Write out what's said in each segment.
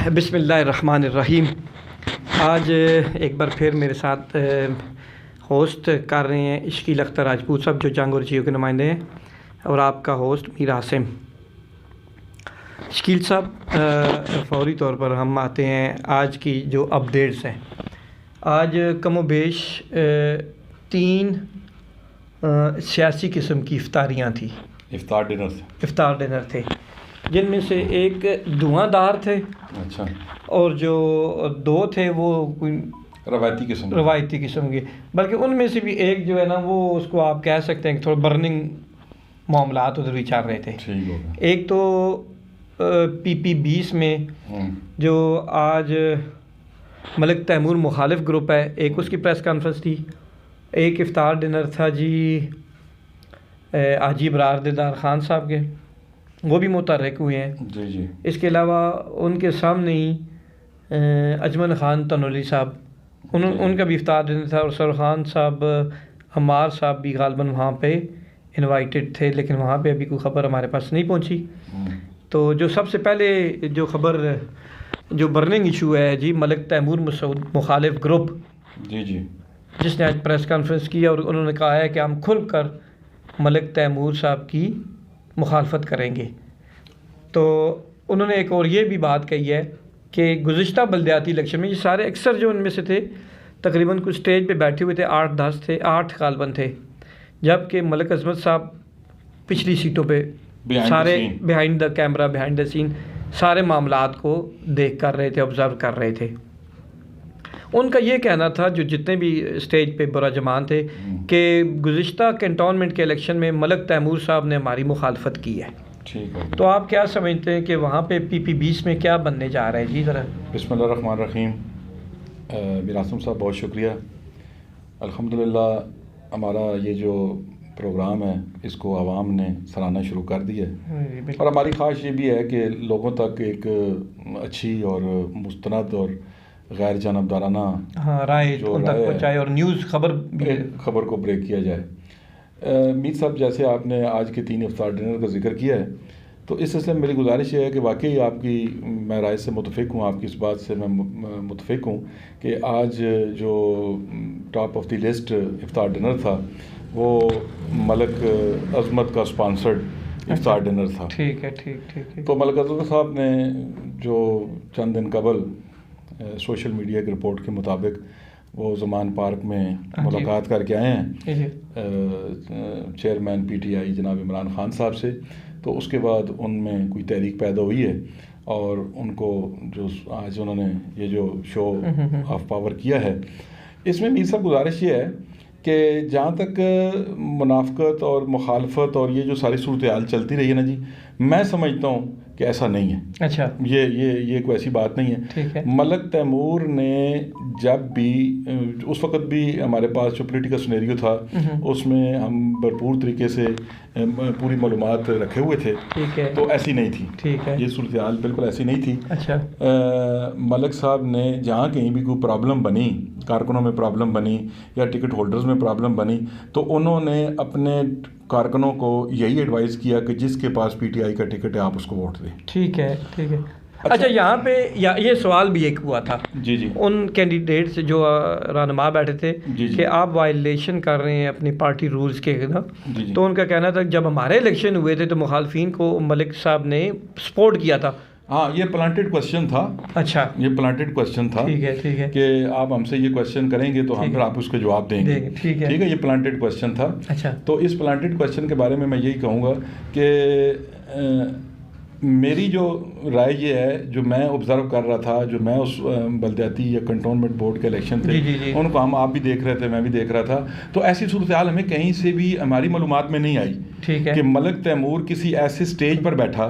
बिस्मिल्लाहिर्रहमानिर्रहीम। आज एक बार फिर मेरे साथ होस्ट कर रहे हैं इश्कील अख्तर राजपूत साहब, जो जंग और जियो के नुमाइंदे हैं, और आपका होस्ट मीर आसिम। इश्कील साहब, फौरी तौर पर हम आते हैं आज की जो अपडेट्स हैं। आज कमो बेश 3 सियासी किस्म की इफ्तारियाँ थी, इफ्तार डिनर थे, जिनमें से एक धुआंधार थे। अच्छा। और जो 2 थे वो कोई रवायती किस्म के, बल्कि उनमें से भी एक जो है ना, वो उसको आप कह सकते हैं कि थोड़ा बर्निंग मामलात उधर भी चल रहे थे। ठीक होगा। एक तो PP20 में जो आज मलिक तैमूर मुखालिफ ग्रुप है, एक उसकी प्रेस कॉन्फ्रेंस थी। एक इफ्तार डिनर था जी हाजी इब्रार दिलदार ख़ान साहब के, वो भी मुतहर्रिक हुए हैं। जी जी। इसके अलावा उनके सामने ही अजमन ख़ान तनोली साहब, उनका भी इफ्तार डिनर था। और सरखान साहब, अम्मार साहब भी गालबन वहाँ पे इनवाइटेड थे, लेकिन वहाँ पे अभी कोई ख़बर हमारे पास नहीं पहुँची। तो जो सबसे पहले जो ख़बर, जो बर्निंग इशू है जी, मलिक तैमूर मुखालिफ ग्रुप, जी जी, जिसने आज प्रेस कॉन्फ्रेंस की और उन्होंने कहा है कि हम खुल कर मलिक तैमूर साहब की मुखालफत करेंगे। तो उन्होंने एक और ये भी बात कही है कि गुज़िश्ता बल्दियाती इलेक्शन में ये सारे अक्सर जो उनमें से थे, तकरीबन कुछ स्टेज पे बैठे हुए थे, 8-10 थे, 8 गालबन थे, जबकि मलिक अज़मत साहब पिछली सीटों पे सारे behind the camera, behind the scene सारे मामलात को देख कर रहे थे, ऑब्ज़र्व कर रहे थे। उनका ये कहना था, जो जितने भी स्टेज पे बुराजमान थे, कि गुज़िश्ता कैंटोनमेंट के इलेक्शन में मलिक तैमूर साहब ने हमारी मुखालफत की है। ठीक है। तो आप क्या समझते हैं कि वहाँ पे PP20 में क्या बनने जा रहा है जी? ज़रा बिस्मिल्लाहिर्रहमानिर्रहीम। मीर आसिम साहब, बहुत शुक्रिया। अल्हम्दुलिल्लाह हमारा ये जो प्रोग्राम है, इसको आवाम ने सराहना शुरू कर दिया है, और हमारी ख्वाहिश ये भी है कि लोगों तक एक अच्छी और मुस्तनद और गैर जानबदाराना राय उन तक पहुँचाए और न्यूज़ खबर को ब्रेक किया जाए। मीर साहब, जैसे आपने आज के 3 इफ्तार डिनर का जिक्र किया है, तो इस सिलसिले में मेरी गुजारिश ये है कि वाकई आपकी मैं राय से मुतफ़िक़ हूँ, आपकी इस बात से मैं मुतफ़िक़ हूँ कि आज जो टॉप ऑफ द लिस्ट इफ्तार डिनर था, वो मलिक अज़मत का स्पॉन्सर्ड इफ्तार डिनर था। ठीक है, ठीक। तो मलिक अज़मत साहब ने जो चंद दिन कबल सोशल मीडिया की रिपोर्ट के मुताबिक वो ज़मान पार्क में मुलाकात करके आए हैं चेयरमैन PTI जनाब इमरान ख़ान साहब से। तो उसके बाद उनमें कोई तहरीक पैदा हुई है, और उनको जो आज उन्होंने ये जो शो ऑफ पावर किया है, इसमें मीर साहब गुजारिश ये है कि जहाँ तक मुनाफ़क़त और मुखालफत और ये जो सारी सूरत हाल चलती रही है ना जी, मैं समझता हूँ कि ऐसा नहीं है। अच्छा। ये कोई ऐसी बात नहीं है। ठीक है। मलिक तैमूर ने जब भी, उस वक़्त भी हमारे पास जो पॉलिटिकल सिनेरियो था, उसमें हम भरपूर तरीके से पूरी मालूमात रखे हुए थे। ठीक है। तो ऐसी नहीं थी। ठीक है। ये सूरत हाल बिल्कुल ऐसी नहीं थी। अच्छा। मलिक साहब ने जहाँ कहीं भी कोई प्रॉब्लम बनी, कारकुनों में प्रॉब्लम बनी या टिकट होल्डर्स में प्रॉब्लम बनी, तो उन्होंने अपने कारकुनों को यही एडवाइस किया कि जिसके पास PTI का टिकट है आप उसको वोट दें। ठीक है। अच्छा, यहाँ पे ये सवाल भी एक हुआ था जी जी, उन कैंडिडेट से जो रहनुमा बैठे थे कि आप वायलेशन कर रहे हैं अपनी पार्टी रूल्स के ना। तो उनका कहना था जब हमारे इलेक्शन हुए थे तो मुखालफिन को मलिक साहब ने सपोर्ट किया था। हाँ, ये प्लांटेड क्वेश्चन था। अच्छा, ये प्लांटेड क्वेश्चन था। ठीक है कि आप हमसे ये क्वेश्चन करेंगे तो हम फिर आप उसको जवाब देंगे। ठीक है, ये प्लांटेड क्वेश्चन था। अच्छा। तो इस प्लांटेड क्वेश्चन के बारे में मैं यही कहूँगा कि मेरी जो राय ये है, जो मैं ऑब्ज़र्व कर रहा था, जो मैं उस बल्दियाती या कंटोनमेंट बोर्ड के इलेक्शन थे, उनको आप भी देख रहे थे, मैं भी देख रहा था, तो ऐसी सूरत हाल हमें कहीं से भी हमारी मालूमात में नहीं आई। ठीक है। कि मलिक तैमूर किसी ऐसे स्टेज पर बैठा,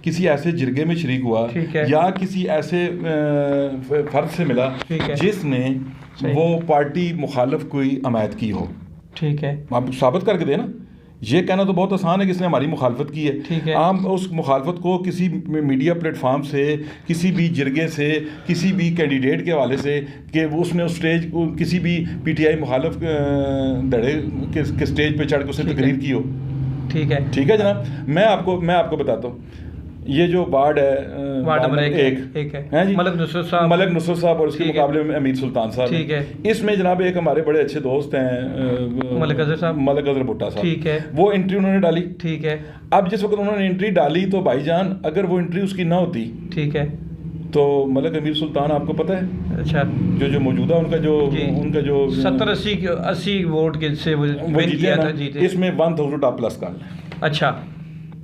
किसी ऐसे जिरगे में शरीक हुआ, या किसी ऐसे फर्द से मिला जिसने वो पार्टी मुखालिफ कोई हमायत की हो। ठीक है। आप साबित करके देना। ये कहना तो बहुत आसान है कि इसने हमारी मुखालफत की है। ठीक है। आप उस मुखालफत को किसी मीडिया प्लेटफार्म से, किसी भी जिरगे से, किसी भी कैंडिडेट के हवाले से, कि उसने उस स्टेज को किसी भी PTI मुखालफ धड़े के स्टेज पे चढ़ के उसने तकरीर की हो। ठीक है जनाब। मैं आपको बताता हूँ, ये जो वार्ड है वार्ड नंबर एक है जी, मलिक नुसरत साहब और उसके मुकाबले में अमीर सुल्तान साहब, ठीक है। इसमें जनाब एक हमारे बड़े अच्छे दोस्त हैं मलिक अजहर भुट्टा साहब, ठीक है, वो एंट्री उन्होंने डाली, ठीक है। अब जिस वक्त उन्होंने एंट्री डाली तो भाईजान अगर वो एंट्री उसकी ना होती, ठीक है, तो मलिक अमीर सुल्तान आपको पता है, अच्छा, जो मौजूदा उनका जो 70-80 वोट के से वो जीते ना, इसमें 1000 आप प्लस कर लें, अच्छा,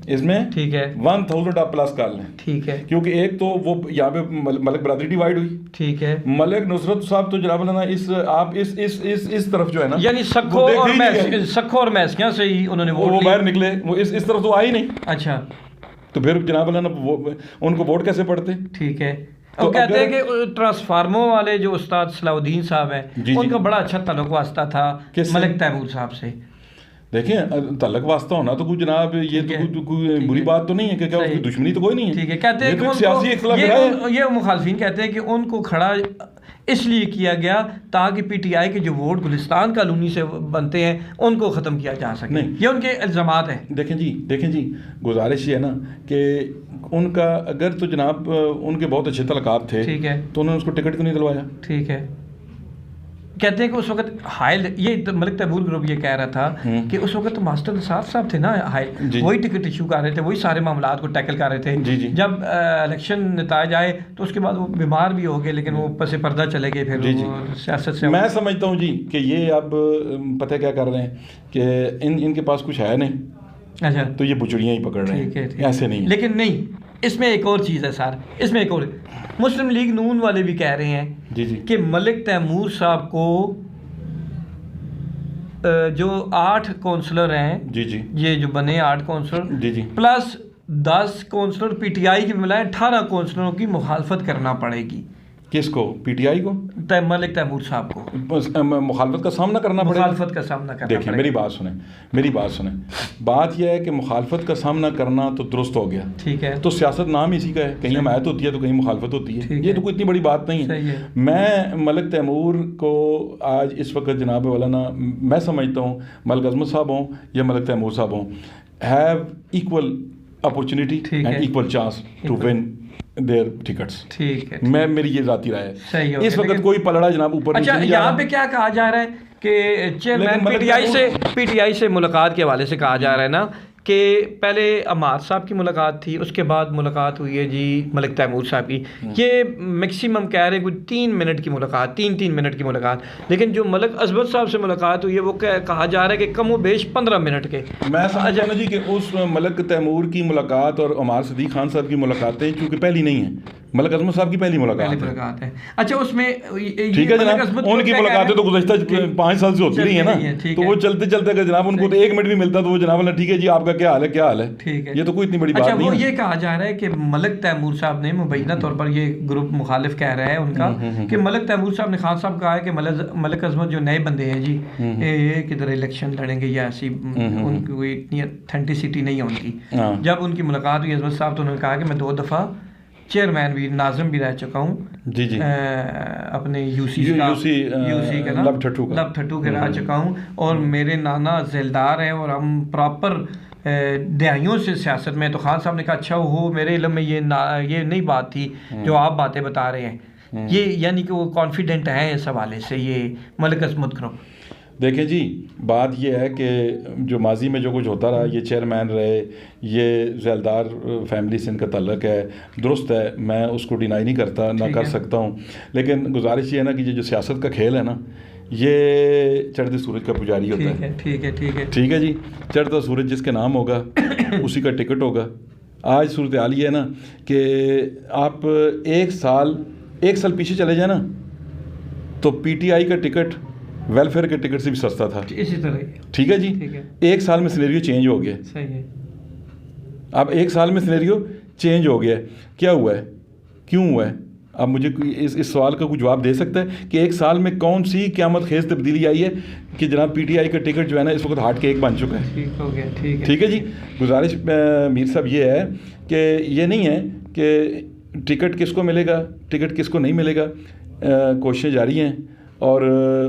इसमें ठीक है 1000 आप प्लस कर लें, ठीक है, क्योंकि एक तो वो यहाँ पे मलिक बरादरी डिवाइड हुई, ठीक है। मलिक नुसरत साहब तो जनाब ना इस तरफ जो है ना, यानी सखो और मैसिया से ही उन्होंने वो बाहर निकले, वो इस तरफ तो आई नहीं, अच्छा, तो फिर जनाब ना उनको वोट कैसे पड़ते, ठीक है। तो कहते हैं कि ट्रांसफार्मो वाले जो उस्ताद सलाउद्दीन साहब हैं, उनका बड़ा अच्छा ताल्लुक वास्ता था मलिक तैमूर साहब से। देखें ताल्लुक वास्ता होना तो कुछ जनाब ये तो कोई बुरी बात तो नहीं है कि क्या उसकी दुश्मनी तो कोई नहीं है, ठीक है। कहते हैं कि सियासी इख्तिलाफ ये मुखालफिन कहते हैं कि उनको खड़ा इसलिए किया गया ताकि पीटीआई के जो वोट गुलिस्तान कॉलोनी से बनते हैं उनको ख़त्म किया जा सके, ये उनके इल्ज़ामात हैं। देखें जी गुजारिश ये है ना कि उनका अगर तो जनाब उनके बहुत अच्छे तलकात थे, ठीक है, तो उन्होंने उसको टिकट क्यों नहीं दिलवाया, ठीक है। कहते हैं कि उस वक्त हायल ये मलिक तैमूर ग्रुप ये कह रहा था कि उस वक्त मास्टर निसार साहब थे ना हायल, वही टिकट इशू कर रहे थे, वही सारे मामलात को टैकल कर रहे थे। जब इलेक्शन नताज आए तो उसके बाद वो बीमार भी हो गए, लेकिन वो पसे पर्दा चले गए फिर सियासत से। मैं समझता हूँ जी कि ये अब पता क्या कर रहे हैं कि इनके पास कुछ है नहीं, अच्छा, तो ये बुचड़ियाँ ही पकड़ रहे हैं, ऐसे नहीं। लेकिन नहीं, इसमें एक और चीज़ है सर, इसमें एक और मुस्लिम लीग नून वाले भी कह रहे हैं कि मलिक तैमूर साहब को जो 8 काउंसलर हैं, ये जो बने 8 काउंसलर प्लस 10 काउंसलर पीटीआई की मिलाए 18 काउंसलरों की मुखालफत करना पड़ेगी। किसको? पीटीआई को? मलिक तैमूर साहब को मुखालफत का सामना करना पड़ेगा। मुखालफत का सामना करना देखिए मेरी बात सुने, बात यह है कि मुखालफत का सामना करना तो दुरुस्त हो गया, ठीक है, तो सियासत नाम इसी का है, कहीं हमायत होती है तो कहीं मुखालफत होती है, ये तो कोई इतनी बड़ी बात नहीं है। मैं मलिक तैमूर को आज इस वक्त जनाब वाला ना, मैं समझता हूँ मलिक अजमत साहब हों या मलिक तैमूर साहब हों, have equal opportunity and equal chance to win their tickets, ठीक है। मैं मेरी ये जाती राय है, सही है। इस वक्त कोई पलड़ा जनाब ऊपर अच्छा, यहाँ पे क्या कहा जा रहा है कि चेयरमैन पीटीआई से मुलाकात के हवाले से कहा जा रहा है ना कि पहले अमार साहब की मुलाकात थी, उसके बाद मुलाकात हुई है जी मलिक तैमूर साहब की, ये मैक्सिमम कह रहे हैं कुछ 3 मिनट की मुलाकात, 3 मिनट की मुलाकात, लेकिन जो मलिक अजमत साहब से मुलाकात हुई है वो कहा जा रहा है कि कम व बेश 15 मिनट के। मैं समझा ना जी कि उस मलिक तैमूर की मुलाकात और अमार सदीक खान साहब की मुलाकातें चूँकि पहली नहीं है, मलिक अजमत साहब की पहली मुलाकात है। अच्छा, उसमें ठीक है जनाब, उनकी मुलाकातें तो गुज़श्ता 5 साल से होती रही है ना, तो वो चलते चलते अगर जनाब उनको तो 1 मिनट भी मिलता तो वो जनाब ठीक है जी आपका क्या हाल है, ठीक है, ये तो कोई इतनी बड़ी बात नहीं है। वो ये कहा जा रहा है कि मलिक तैमूर साहब ने मुबैना तौर पर, ये ग्रुप मुखालिफ कह रहा है उनका, कि मलिक तैमूर साहब ने खान साहब कहा है कि मलिक अजमत जो नए बंदे हैं जी, ये किधर इलेक्शन लड़ेंगे या ऐसी, उनकी कोई इतनी ऑथेंटिसिटी नहीं है उनकी। जब उनकी मुलाकात हुई अजमत साहब तो उन्होंने कहा कि मैं 2 दफ़ा चेयरमैन भी नाज़िम भी रह चुका हूँ जी, अपने यूसी का ना लब ठट्टू के रह चुका हूँ, और मेरे नाना ज़ेलदार हैं और हम प्रॉपर दहाइयों से सियासत में। तो खान साहब ने कहा अच्छा हो, मेरे इल्म में ये नहीं बात थी जो आप बातें बता रहे हैं, ये यानी कि वो कॉन्फिडेंट हैं इस हवाले से ये मलिक अजमत ग्रुप। देखें जी, बात यह है कि जो माजी में जो कुछ होता रहा, ये चेयरमैन रहे, ये ज़ैलदार फैमिली से इनका ताल्लुक़ है, दुरुस्त है, मैं उसको डिनाई नहीं करता, ना कर सकता हूँ, लेकिन गुजारिश ये है ना कि ये जो सियासत का खेल है ना, ये चढ़ते सूरज का पुजारी होता है। ठीक है जी, चढ़ता सूरज जिसके नाम होगा उसी का टिकट होगा। आज सूरत हाल ये है ना कि आप एक साल पीछे चले जाए ना तो पीटीआई का टिकट वेलफेयर के टिकट से भी सस्ता था, इसी तरह। ठीक है जी, एक साल में सिनेरियो चेंज हो गया। सही है। अब एक साल में सिनेरियो चेंज हो गया, क्या हुआ है, क्यों हुआ है? अब मुझे इस सवाल का कोई जवाब दे सकता है कि एक साल में कौन सी क़यामत खेज़ तब्दीली आई है कि जनाब पीटीआई का टिकट जो है ना इस वक्त हार्ट केक बन चुका है। ठीक हो गया, ठीक है जी। गुजारिश मीर साहब ये है कि ये नहीं है कि टिकट किसको मिलेगा, टिकट किसको नहीं मिलेगा, कोशिशें जारी हैं और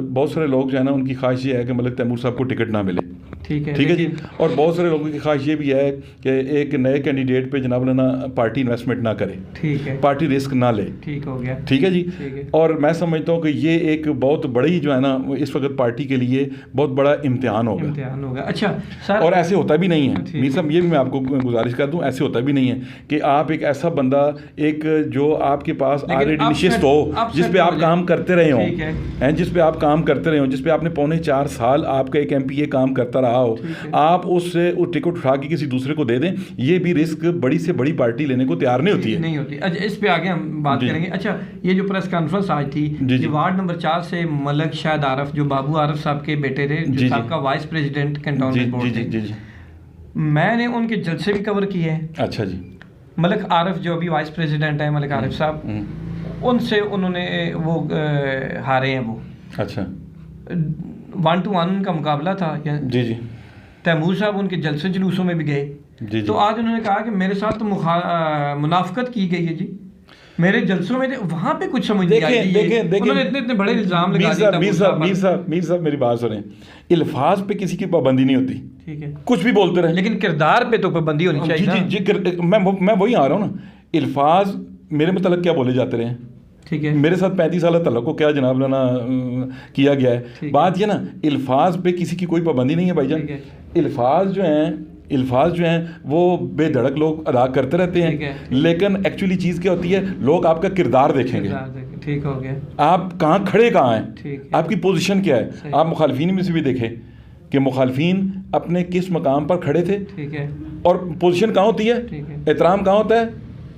बहुत सारे लोग जो है ना उनकी ख्वाहिश ये है कि मलिक तैमूर साहब को टिकट ना मिले। ठीक है जी। और बहुत सारे लोगों की ख्वाहिश ये भी है कि एक नए कैंडिडेट पे जनाब ना पार्टी इन्वेस्टमेंट ना करे, ठीक है, पार्टी रिस्क ना ले, ठीक हो गया, ठीक है जी। ठीक है। और मैं समझता हूँ कि ये एक बहुत बड़ी जो है ना इस वक्त पार्टी के लिए बहुत बड़ा इम्तिहान होगा। अच्छा सर, और ऐसे होता भी नहीं है मीर साहब, ये भी मैं आपको गुजारिश कर दूँ, ऐसे होता भी नहीं है कि आप एक ऐसा बंदा एक जो आपके पास ऑलरेडी निश्चित हो, जिस पे आप काम करते रहे हों, जिस पे आप काम करते रहे हों, जिस पे आपने 4.25 साल आपका एक MPA काम करता रहा हो, आप उससे उस टिकट उठा के किसी दूसरे को दे दें, ये भी रिस्क बड़ी से बड़ी पार्टी लेने को तैयार नहीं होती। अच्छा, इस पे आगे हम बात करेंगे। अच्छा, ये जो प्रेस कॉन्फ्रेंस आज थी, ये वार्ड नंबर 4 से मलक शाहिद आरफ, जो बाबू आरफ साहब के बेटे थे, जो साहब वाइस प्रेसिडेंट कैंटोनमेंट बोर्ड थे, मैंने उनके जलसे भी कवर किए हैं। अच्छा जी। मलक आरफ जो अभी वाइस प्रेसिडेंट है, मलक आरफ साहब, उनसे उन्होंने वो हारे हैं वो। अच्छा। 1-to-1 का मुकाबला था। जी। तैमूर साहब उनके जलसे जुलूसों में भी गए। तो आज उन्होंने कहा कि मेरे साथ तो मुनाफकत की गई है जी, मेरे जलसों में वहाँ पे कुछ समझ नहीं आई। उन्होंने इतने बड़े इल्जाम लगा दिए। मीर साहब मेरी बात सुने, इल्फाज पे किसी की पाबंदी नहीं होती, ठीक है, कुछ भी बोलते रहे, लेकिन किरदार पे तो पाबंदी होनी चाहिए। जी, मैं वही आ रहा हूँ ना, इल्फाज मेरे मतलब क्या बोले जाते रहे, ठीक है, मेरे साथ 35 साल तलक को क्या जनाब लाना किया गया है। बात ये ना, इल्फाज पे किसी की कोई पाबंदी नहीं है भाईजान। इल्फाज जो हैं वो बेधड़क लोग अदा करते रहते हैं, लेकिन एक्चुअली चीज़ क्या होती है, लोग आपका किरदार देखेंगे। ठीक हो गया, आप कहाँ खड़े कहाँ हैं, आपकी पोजीशन क्या है। आप मुखालफीन में से भी देखें कि मुखालफीन अपने किस मकाम पर खड़े थे, ठीक है, और पोजीशन कहाँ होती है, एहतराम कहाँ होता है,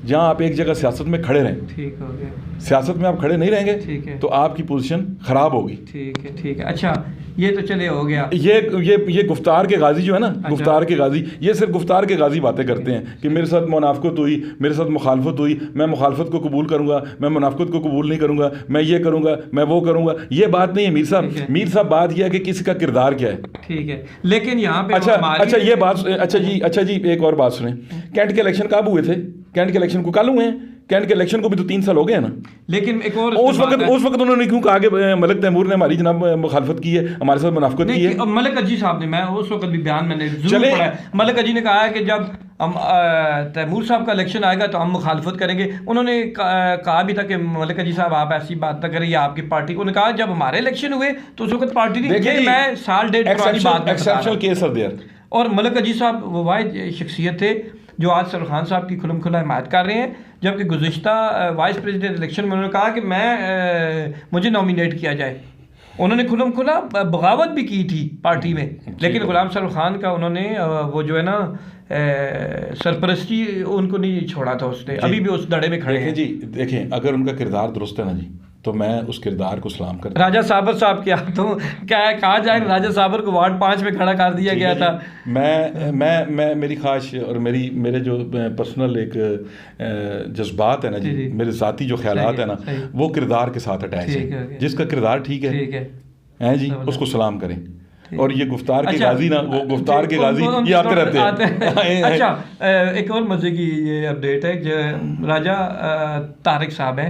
जहाँ आप एक जगह सियासत में खड़े रहें। ठीक हो गया। सियासत में आप खड़े नहीं रहेंगे, ठीक है, तो आपकी पोजीशन खराब होगी। ठीक है, ठीक है। अच्छा, ये तो चले हो गया। ये गुफ्तार के गाजी जो है ना, अच्छा, गुफ्तार के गाजी, ये सिर्फ गुफ्तार के गाजी बातें करते हैं कि मेरे साथ मुनाफकत हुई, मेरे साथ मुखालफत हुई, मैं मुखालफत को कबूल करूंगा, मैं मुनाफकत को कबूल नहीं करूंगा, मैं ये करूंगा, मैं वो करूंगा। ये बात नहीं है मीर साहब। मीर साहब बात यह है कि किसी का किरदार क्या है। ठीक है, लेकिन यहाँ पे अच्छा ये बात, अच्छा जी एक और बात सुने, कैंट के इलेक्शन कब हुए थे? कैंट के इलेक्शन को कल हुए हैं। कैंट के इलेक्शन को भी तो 3 साल हो गए हैं ना। लेकिन एक और उस वक्त उन्होंने क्यों कहा कि मलिक तैमूर ने हमारी जनाब मुखालफत की है, हमारे साथ मुनाफकत की है। मलिक अजी साहब ने, मैं उस वक्त भी बयान मैंने जरूर पढ़ा है, मलिक अजी ने कहा है कि जब हम तैमूर साहब का इलेक्शन आएगा तो हम मुखालफत करेंगे। उन्होंने कहा भी था कि मलिक अजी साहब आप ऐसी बात ना करें, या आपकी पार्टी को। उन्होंने कहा जब हमारे इलेक्शन हुए तो उस वक्त पार्टी नहीं, मैं साल डेढ़ पुरानी बात एक्सेप्शनल केस आर देयर। और मलिक अजी साहब वो वाहिद शख्सियत थे जो आज सर खान साहब की खुलम खुला हिमायत कर रहे हैं, जबकि गुज़िश्ता वाइस प्रेसिडेंट इलेक्शन में उन्होंने कहा कि मुझे नॉमिनेट किया जाए। उन्होंने खुलम खुला बगावत भी की थी पार्टी में, लेकिन गुलाम सर खान का उन्होंने वो जो है ना सरपरस्ती उनको नहीं छोड़ा था उसने, अभी भी उस दड़े में खड़े हैं। जी देखें, अगर उनका किरदार दुरुस्त है ना जी, तो मैं उस किरदार को सलाम करता। राजा साबर साहब क्या तो क्या है, कहा जाए राजा साबर को वार्ड 5 में खड़ा कर दिया गया था। मैं मेरी ख्वाहिश और मेरे जो पर्सनल एक जज्बात है ना जी, मेरे ज़ाती जो ख्यालात है ना, वो किरदार के साथ अटैच है। जिसका किरदार ठीक है जी, उसको सलाम करें। और ये गुफ्तार के गाजी ना, वो गुफ्तार के गाजी ये आते रहते हैं। अच्छा, एक और मजे की ये अपडेट है कि राजा तारिक साहब हैं,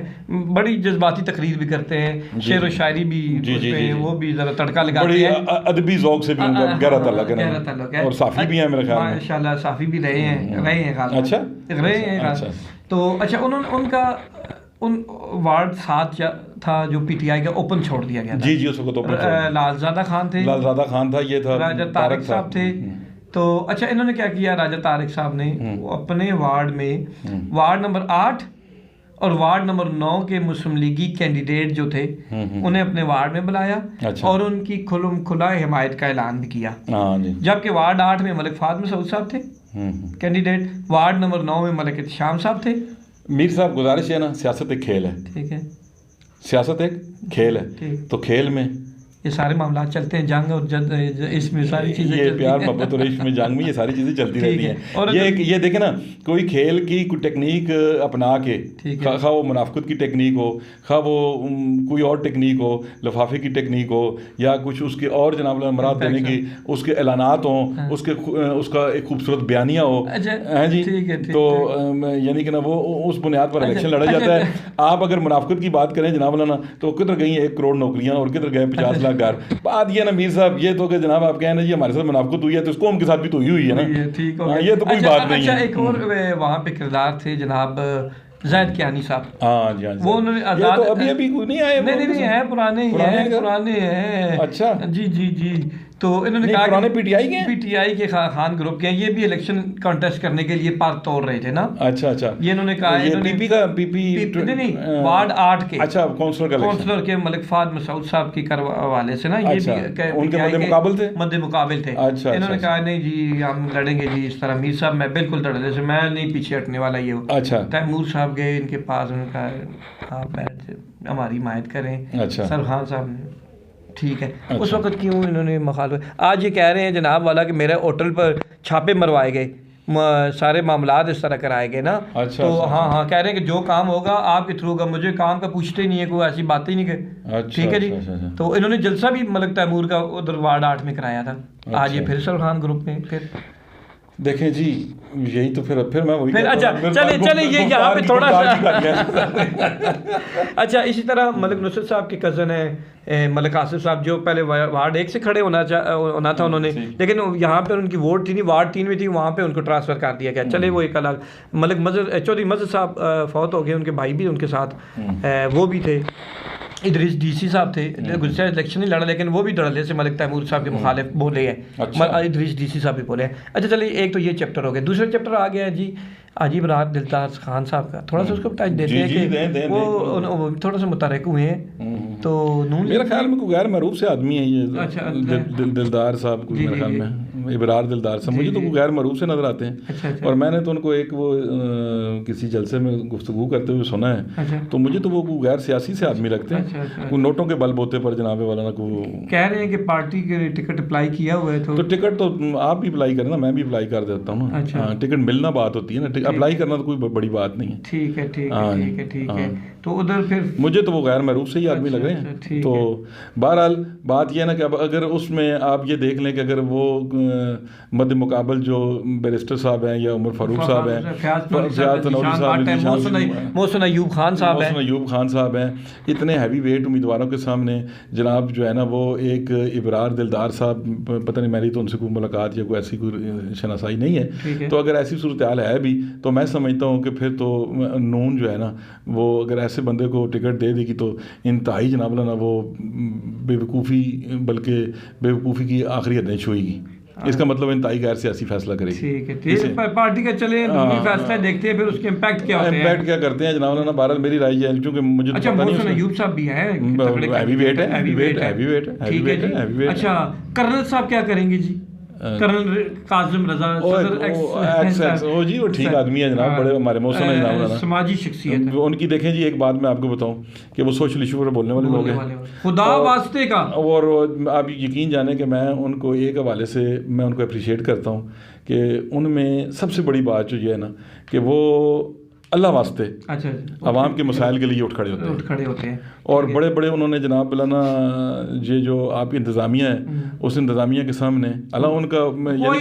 बड़ी जज्बाती तकरीर भी करते हैं, शेर व शायरी भी उसमें वो भी जरा तड़का लगाते हैं, अदबी ज़ौक़ से भी उनका गहरा ताल्लुक है, और साफ़ी भी हैं मेरे ख्याल में, माशाल्लाह साफ़ी भी रहे हैं। अच्छा रहे हैं। तो अच्छा, उनका उन वार्ड 7 था जो पीटीआई का ओपन छोड़ दिया गया था। जी उस वक्त ओपन। लालजादा खान थे, ये था राजा तारिक साहब थे। तो अच्छा, इन्होंने क्या किया, राजा तारिक साहब ने अपने वार्ड में वार्ड नंबर 8 और वार्ड नंबर 9 के मुस्लिम लीगी कैंडिडेट जो थे उन्हें अपने वार्ड में बुलाया। अच्छा। और उनकी खुलम खुला हिमायत का ऐलान भी किया। जबकि वार्ड 8 में मलिक फातिमा सऊद साहब थे कैंडिडेट, वार्ड नंबर 9 में मलिक इत्तिशाम साहब थे। मीर साहब गुजारिश है ना, सियासत एक खेल है। ठीक है, सियासत एक खेल है, तो खेल में ये सारे मामला चलते हैं, जंग और इसमें सारी चीज़ें, ये प्यार मोहब्बत और इश्क में जंग में ये सारी चीज़ें चलती रहती हैं। और ये देखें ना, कोई खेल की कोई टेक्निक अपना के, खा वो मुनाफकत की टेक्निक हो, खा वो कोई और टेक्निक हो, लफाफे की टेक्निक हो, या कुछ उसके और जनाब मराद देने की उसके ऐलानात हों, उसका एक खूबसूरत बयानिया हो, हैं जी, तो यानी कि ना वो उस बुनियाद पर इलेक्शन लड़ा जाता है। आप अगर मुनाफकत की बात करें जनाब ना, तो किधर गई 1 करोड़ नौकरियाँ और किधर गए 50 अपना घर। बात ये ना मीर साहब, ये तो कि जनाब आप कहें ना जी हमारे साथ मुनाफिकत हुई है तो इसको उनके साथ भी तो हुई है ना, ठीक हो, ये तो कोई बात नहीं है। एक और वहाँ पे किरदार थे जनाब ज़ैद कियानी साहब। हाँ जी, वो उन्होंने ये तो अभी नहीं आए, नहीं है, पुराने हैं। अच्छा जी। तो इन्होंने कहा पुराने पीटीआई के खान ग्रुप के हैं, ये भी इलेक्शन कॉन्टेस्ट करने के लिए पार तोड़ रहे थे ना। अच्छा ये इन्होंने कहा नहीं वार्ड 8 के, अच्छा काउंसलर के मलिक फाद मसूद साहब की हवाले से ना, ये भी उनके मद्दे मुकाबिल थे। अच्छा, इन्होंने कहा नहीं जी हम लड़ेंगे जी इस तरह। मीर साहब मैं बिल्कुल लड़ने से मैं नहीं पीछे हटने वाला। ये अच्छा तैमूर साहब गए इनके पास, उन्होंने कहा आप बैठ हमारी हिमायत करें। अच्छा सरखान साहब ने ठीक है। अच्छा। उस वक्त क्यों इन्होंने मुखालफत, आज ये कह रहे हैं जनाब वाला कि मेरे होटल पर छापे मरवाए गए, सारे मामलात इस तरह कराए गए ना। अच्छा, तो अच्छा, हाँ कह रहे हैं कि जो काम होगा आपके थ्रू होगा, मुझे काम का पूछते ही नहीं है, कोई ऐसी बात ही नहीं की। अच्छा, ठीक है जी। अच्छा। तो इन्होंने जलसा भी मलिक तैमूर का उधर वार्ड 8 में कराया था। आज ये फिर सरखान ग्रुप में फिर देखें जी, यही तो फिर मैं वही फिर अच्छा चले ये यहाँ पे थोड़ा सा अच्छा। इसी तरह मलिक नुसरत साहब के कज़न है मलिक आसिफ साहब, जो पहले वार्ड 1 से खड़े होना था उन्होंने, लेकिन यहाँ पे उनकी वोट थी नहीं, वार्ड 3 में थी, वहाँ पे उनको ट्रांसफ़र कर दिया गया। चले वो एक अलग। मलिक चौधरी मजहर साहब फौत हो गए, उनके भाई भी उनके साथ वो भी थे। इदरीस डीसी साहब थे, गुज़श्ता इलेक्शन नहीं लड़ा, लेकिन वो भी धड़ल्ले से मलिक तैमूर साहब के मुखालिफ बोले हैं। अच्छा। इदरीस डीसी साहब भी बोले हैं। अच्छा चलिए, एक तो ये चैप्टर हो गया। दूसरा चैप्टर आ गया है जी अजीब रात दिलदार खान साहब का। थोड़ा सा उसको टच देते हैं कि वो थोड़ा सा मुतरक हुए हैं। तो मेरे ख्याल में कोई गैर मरूफ से आदमी है ये। अच्छा, दिलदार साहब को मेरे ख्याल में इबरार दिलदार साहब, मुझे तो कोई गैर मरूफ से नजर आते हैं। अच्छा। और मैंने तो उनको एक वो किसी जलसे में गुफ्तगू करते हुए सुना है, तो मुझे तो वो गैर सियासी से आदमी लगते हैं। कोई नोटों के बलबोते पर जनाबे वाला ना को कह रहे हैं कि पार्टी के टिकट अप्लाई किया हुआ है। तो टिकट तो आप भी अप्लाई करें ना, मैं भी अप्लाई कर देता हूँ ना। टिकट मिलना बात होती है ना, अप्लाई करना तो कोई बड़ी बात नहीं है। ठीक है। तो उधर फिर मुझे तो वो गैर मरूफ से ही आदमी लग रहे हैं। तो बहरहाल बात यह ना कि अब अगर उसमें आप ये देख लें कि अगर वो मध्य मुकाबल जो बैरिस्टर साहब हैं या उमर फारूक साहब हैं, मोहसिन अयूब खान साहब हैं, इतने हैवी वेट उम्मीदवारों के सामने जनाब जो है ना वो एक इबरार दिलदार साहब, पता नहीं मेरी तो उनसे कोई मुलाकात या कोई ऐसी कोई शनासाई नहीं है। तो अगर ऐसी सूरत हाल है भी, तो मैं समझता हूँ कि फिर तो नून जो है ना वो अगर ऐसे बंदे को टिकट दे देगी तो इंतहाई जनाब ना वो बेवकूफ़ी, बल्कि बेवकूफ़ी की आखिरी हदें छुएगी। इसका मतलब इंतहाई गैर सियासी फैसला करेगी। ठीक है। पार्टी का चले फैसला देखते हैं, फिर उसके इम्पैक्ट क्या होते हैं। इम्पैक्ट क्या करते हैं जनाब ना, बहरहाल मेरी राय है, क्योंकि मुझे अच्छा मोहसिन अयूब साहब भी हैं, हैवी वेट है। अच्छा कर्नल साहब क्या करेंगे जी? कर्नल काजिम रजा जी वो ठीक आदमी है जनाब, बड़े हमारे मौसम है जनाब, समाजी शख्सियत उनकी। देखें जी एक बात मैं आपको बताऊं कि वो सोशल इशू पर बोलने वाले लोग हैं, खुदा वास्ते का। और आप यकीन जाने कि मैं उनको एक हवाले से मैं उनको अप्रिशिएट करता हूं कि उनमें सबसे बड़ी बात जो ये है ना कि वो अल्लाह वास्ते आवाम के मसाइल के लिए उठ खड़े होते हैं। और बड़े बड़े उन्होंने जनाब ना ये जो आपकी इंतज़ामिया है उस इंतज़ामिया के सामने अल्लाह उनका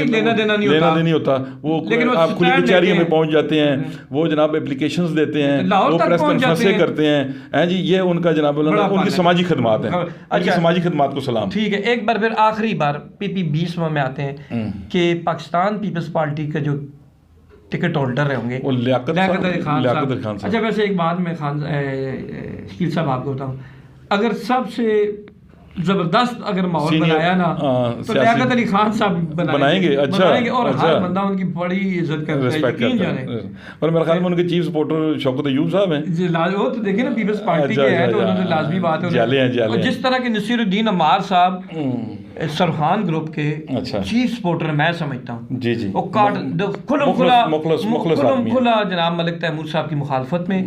लेना देना नहीं होता। वो आप खुली कचहरी में पहुंच जाते हैं, वो जनाब एप्लीकेशंस देते हैं, वो प्रेस कॉन्फ्रेंसें करते हैं जी। ये उनका जनाब उनकी समाजी खदमात है, उनकी समाजी खदमात को सलाम। ठीक है। एक बार फिर आखिरी बार PP 20 में आते हैं कि पाकिस्तान पीपल्स पार्टी का जो टिकट होल्डर होंगे वो लियाकत अली खान साहब। अच्छा वैसे एक बात मैं शकील साहब आपको बताऊं, अगर सबसे जबरदस्त अगर माहौल बनाया ना तो लियाकत अली खान साहब बनाएंगे। अच्छा और हर बंदा उनकी बड़ी इज्जत करता है। और मेरे ख्याल में उनके चीफ सपोर्टर शौकत अयूब साहब हैं। वो तो देखिए ना पीपल्स पार्टी के हैं, तो उन्होंने लाजमी बात है। और जिस तरह के नसीरुद्दीन अम्मार साहब सरखान ग्रुप के चीफ सपोर्टर मैं समझता हूँ जी। वो खुला जनाब मलिक तैमूर साहब की मुखालफत में।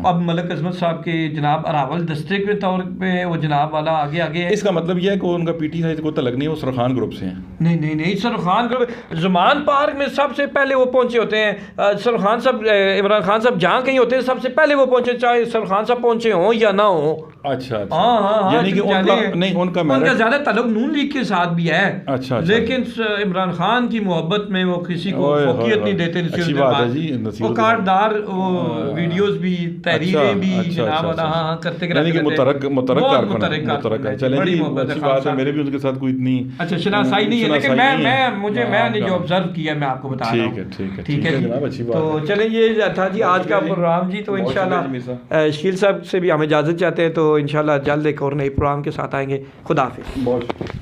अब मलिक अजमत साहब के जनाब अरावल डिस्ट्रिक्ट के तौर पे वो जनाब वाला आगे है। इसका मतलब यह है कि उनका पीटी साइड को तलक नहीं है, वो सरखान ग्रुप से हैं। नहीं सरखान ग्रुप ज़मान पार्क में सबसे पहले वो पहुंचे होते हैं। सरखान साहब इमरान खान साहब जहाँ कहीं होते हैं सबसे पहले वो पहुंचे, चाहे सरखान साहब पहुंचे हों या ना हो। अच्छा हाँ, यानी कि उनका नहीं, उनका ज़्यादा ताल्लुक नून लीग के साथ भी है। अच्छा। लेकिन इमरान खान की मोहब्बत में वो किसी को फोकियत नहीं देते। अच्छी बात है जी, वो कारदार वीडियोस भी, तहरीरें भी जनाब करते यानी कि मुतरक है। चलें जी, अच्छी बात है। मेरे भी उनके साथ कोई इतनी अच्छा शनासाई नहीं है, लेकिन मैंने जो ऑब्जर्व किया मैं आपको बता रहा हूँ। ठीक है जनाब, अच्छी बात है। तो चलें, ये था जी आज का प्रोग्राम जी। तो इंशाल्लाह शकील साहब से भी हम इजाज़त चाहते हैं, तो इंशाल्लाह जल्द एक और नए प्रोग्राम के साथ आएंगे। खुदा हाफिज़।